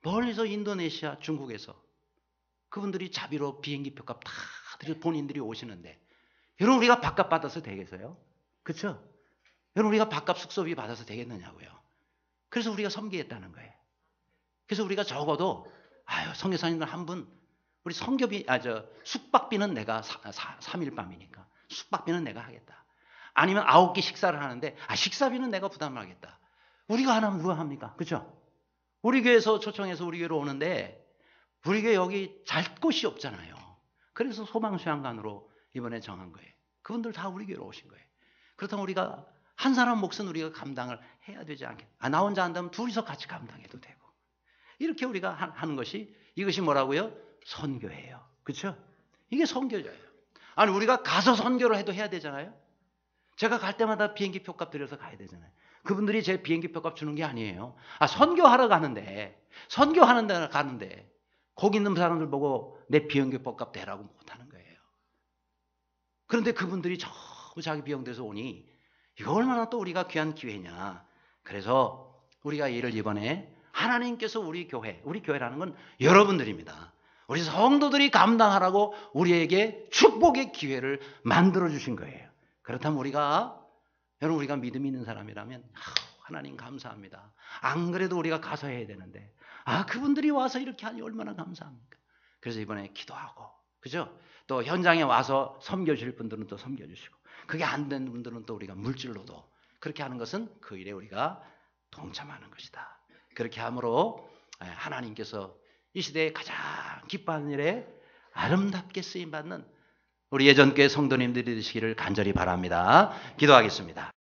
멀리서 인도네시아, 중국에서 그분들이 자비로 비행기 표값 다 들여 본인들이 오시는데 여러분 우리가 밥값 받아서 되겠어요? 그렇죠? 여러분 우리가 밥값 숙소비 받아서 되겠느냐고요. 그래서 우리가 섬기겠다는 거예요. 그래서 우리가 적어도 선교사님들 한 분 우리 선교비 숙박비는 내가 3일 밤이니까 숙박비는 내가 하겠다. 아니면 9끼 식사를 하는데 식사비는 내가 부담하겠다. 우리가 안 하면 누가 합니까? 그렇죠? 우리 교회에서 초청해서 우리 교회로 오는데 우리 교회 여기 잘 곳이 없잖아요. 그래서 소망수양관으로 이번에 정한 거예요. 그분들 다 우리 교회로 오신 거예요. 그렇다면 우리가 한 사람 몫은 우리가 감당을 해야 되지 않겠나. 나 혼자 한다면 둘이서 같이 감당해도 되고. 이렇게 우리가 하는 것이 이것이 뭐라고요? 선교예요. 그렇죠? 이게 선교예요. 아니 우리가 가서 선교를 해도 해야 되잖아요. 제가 갈 때마다 비행기 표값 들여서 가야 되잖아요. 그분들이 제 비행기 표값 주는 게 아니에요. 선교하러 가는데 거기 있는 사람들 보고 내 비행기 표값 대라고 못하는 거예요. 그런데 그분들이 전부 자기 비용 대서 오니 이거 얼마나 또 우리가 귀한 기회냐. 그래서 우리가 이를 이번에 하나님께서 우리 교회라는 건 여러분들입니다. 우리 성도들이 감당하라고 우리에게 축복의 기회를 만들어 주신 거예요. 그렇다면 여러분 우리가 믿음 있는 사람이라면 하나님 감사합니다. 안 그래도 우리가 가서 해야 되는데 그분들이 와서 이렇게 하니 얼마나 감사합니까? 그래서 이번에 기도하고 그죠? 또 현장에 와서 섬겨주실 분들은 또 섬겨주시고 그게 안 되는 분들은 또 우리가 물질로도 그렇게 하는 것은 그 일에 우리가 동참하는 것이다. 그렇게 함으로 하나님께서 이 시대에 가장 기뻐하는 일에 아름답게 쓰임받는 우리 예전교회 성도님들이 되시기를 간절히 바랍니다. 기도하겠습니다.